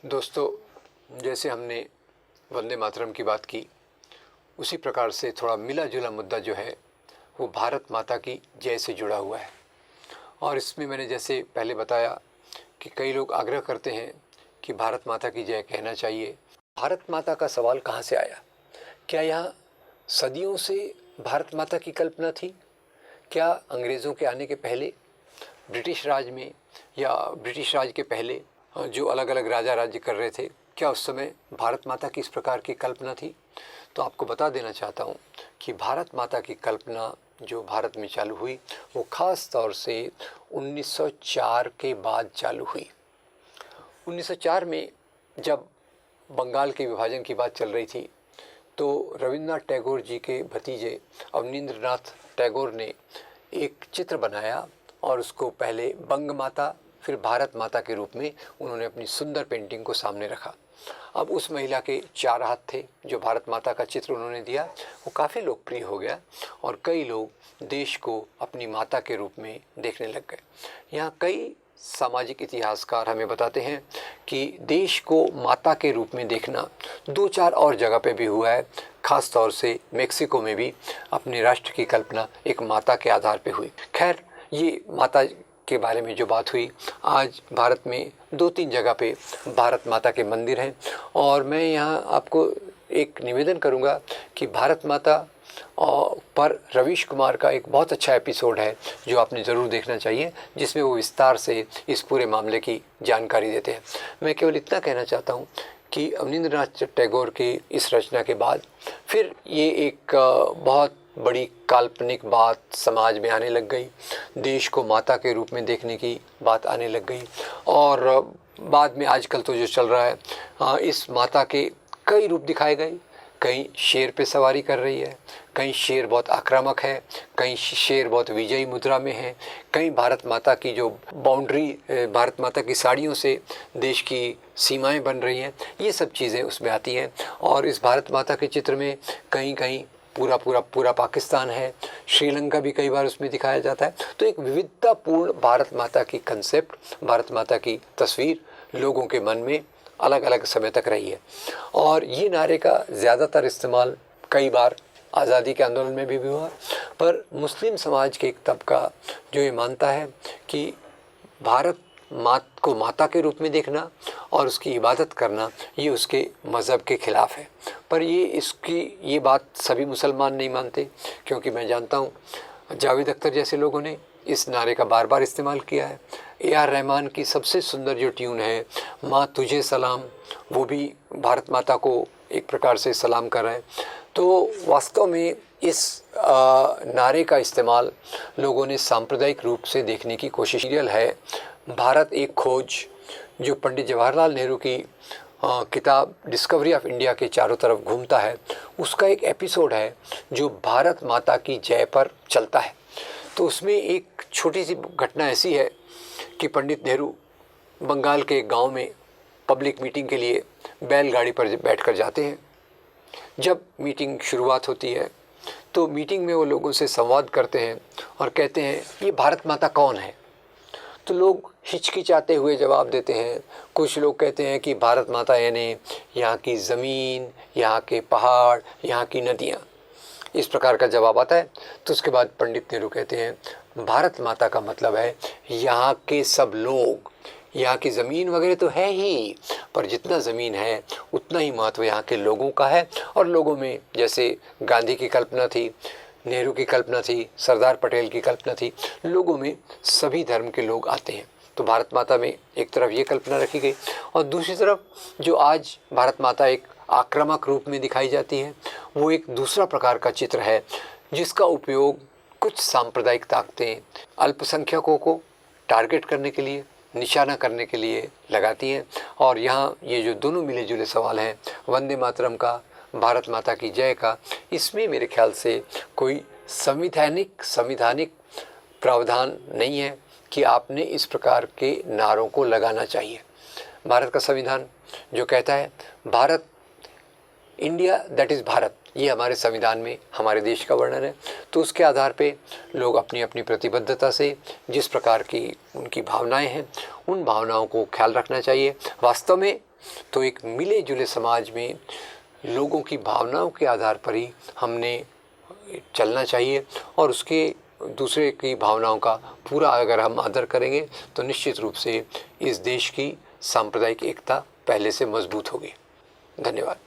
दोस्तों, जैसे हमने वंदे मातरम की बात की, उसी प्रकार से थोड़ा मिला जुला मुद्दा जो है वो भारत माता की जय से जुड़ा हुआ है। और इसमें मैंने जैसे पहले बताया कि कई लोग आग्रह करते हैं कि भारत माता की जय कहना चाहिए। भारत माता का सवाल कहाँ से आया? क्या यहाँ सदियों से भारत माता की कल्पना थी? क्या अंग्रेज़ों के आने के पहले ब्रिटिश राज में या ब्रिटिश राज के पहले जो अलग अलग राजा राज्य कर रहे थे, क्या उस समय भारत माता की इस प्रकार की कल्पना थी? तो आपको बता देना चाहता हूँ कि भारत माता की कल्पना जो भारत में चालू हुई वो ख़ास तौर से 1904 के बाद चालू हुई। 1904 में जब बंगाल के विभाजन की बात चल रही थी तो रविंद्रनाथ टैगोर जी के भतीजे अवनींद्रनाथ टैगोर ने एक चित्र बनाया और उसको पहले बंग माता फिर भारत माता के रूप में उन्होंने अपनी सुंदर पेंटिंग को सामने रखा। अब उस महिला के 4 हाथ थे। जो भारत माता का चित्र उन्होंने दिया वो काफ़ी लोकप्रिय हो गया और कई लोग देश को अपनी माता के रूप में देखने लग गए। यहाँ कई सामाजिक इतिहासकार हमें बताते हैं कि देश को माता के रूप में देखना 2-4 और जगह पे भी हुआ है। ख़ास तौर से मेक्सिको में भी अपने राष्ट्र की कल्पना एक माता के आधार पे हुई। खैर, ये माता के बारे में जो बात हुई, आज भारत में 2-3 जगह पे भारत माता के मंदिर हैं। और मैं यहाँ आपको एक निवेदन करूँगा कि भारत माता पर रवीश कुमार का एक बहुत अच्छा एपिसोड है जो आपने ज़रूर देखना चाहिए, जिसमें वो विस्तार से इस पूरे मामले की जानकारी देते हैं। मैं केवल इतना कहना चाहता हूँ कि अवनींद्रनाथ टैगोर की इस रचना के बाद फिर ये एक बहुत बड़ी काल्पनिक बात समाज में आने लग गई। देश को माता के रूप में देखने की बात आने लग गई और बाद में आजकल तो जो चल रहा है, इस माता के कई रूप दिखाए गए। कहीं शेर पे सवारी कर रही है, कहीं शेर बहुत आक्रामक है, कहीं शेर बहुत विजयी मुद्रा में है, कहीं भारत माता की जो बाउंड्री भारत माता की साड़ियों से देश की सीमाएं बन रही हैं, ये सब चीज़ें उसमें आती हैं। और इस भारत माता के चित्र में कहीं कहीं पूरा पाकिस्तान है, श्रीलंका भी कई बार उसमें दिखाया जाता है। तो एक विविधतापूर्ण भारत माता की कंसेप्ट, भारत माता की तस्वीर लोगों के मन में अलग अलग समय तक रही है। और ये नारे का ज़्यादातर इस्तेमाल कई बार आज़ादी के आंदोलन में भी हुआ, पर मुस्लिम समाज के एक तबका जो ये मानता है कि भारत को माता के रूप में देखना और उसकी इबादत करना ये उसके मज़हब के ख़िलाफ़ है। पर ये बात सभी मुसलमान नहीं मानते, क्योंकि मैं जानता हूँ जावेद अख्तर जैसे लोगों ने इस नारे का बार बार इस्तेमाल किया है। ए.आर. रहमान की सबसे सुंदर जो ट्यून है माँ तुझे सलाम, वो भी भारत माता को एक प्रकार से सलाम कर रहे हैं। तो वास्तव में इस नारे का इस्तेमाल लोगों ने सांप्रदायिक रूप से देखने की कोशिश की है। भारत एक खोज, जो पंडित जवाहरलाल नेहरू की किताब डिस्कवरी ऑफ इंडिया के चारों तरफ घूमता है, उसका एक एपिसोड है जो भारत माता की जय पर चलता है। तो उसमें एक छोटी सी घटना ऐसी है कि पंडित नेहरू बंगाल के गांव में पब्लिक मीटिंग के लिए बैलगाड़ी पर बैठकर जाते हैं। जब मीटिंग शुरुआत होती है तो मीटिंग में वो लोगों से संवाद करते हैं और कहते हैं ये भारत माता कौन है। तो लोग हिचकिचाते हुए जवाब देते हैं। कुछ लोग कहते हैं कि भारत माता यानी यहाँ की ज़मीन, यहाँ के पहाड़, यहाँ की नदियाँ, इस प्रकार का जवाब आता है। तो उसके बाद पंडित नेहरू कहते हैं भारत माता का मतलब है यहाँ के सब लोग। यहाँ की ज़मीन वगैरह तो है ही, पर जितना ज़मीन है उतना ही महत्व यहाँ के लोगों का है। और लोगों में जैसे गांधी की कल्पना थी, नेहरू की कल्पना थी, सरदार पटेल की कल्पना थी, लोगों में सभी धर्म के लोग आते हैं। तो भारत माता में एक तरफ ये कल्पना रखी गई और दूसरी तरफ जो आज भारत माता एक आक्रामक रूप में दिखाई जाती है, वो एक दूसरा प्रकार का चित्र है जिसका उपयोग कुछ सांप्रदायिक ताकतें अल्पसंख्यकों को टारगेट करने के लिए, निशाना करने के लिए लगाती हैं। और यहाँ ये जो दोनों मिले जुले सवाल हैं, वंदे मातरम का, भारत माता की जय का, इसमें मेरे ख्याल से कोई संविधानिक प्रावधान नहीं है कि आपने इस प्रकार के नारों को लगाना चाहिए। भारत का संविधान जो कहता है Bharat, India that is Bharat, ये हमारे संविधान में हमारे देश का वर्णन है। तो उसके आधार पे लोग अपनी अपनी प्रतिबद्धता से जिस प्रकार की उनकी भावनाएं हैं, उन भावनाओं को ख्याल रखना चाहिए। वास्तव में तो एक मिले जुले समाज में लोगों की भावनाओं के आधार पर ही हमने चलना चाहिए, और उसके दूसरे की भावनाओं का पूरा अगर हम आदर करेंगे तो निश्चित रूप से इस देश की सांप्रदायिक एकता पहले से मजबूत होगी। धन्यवाद।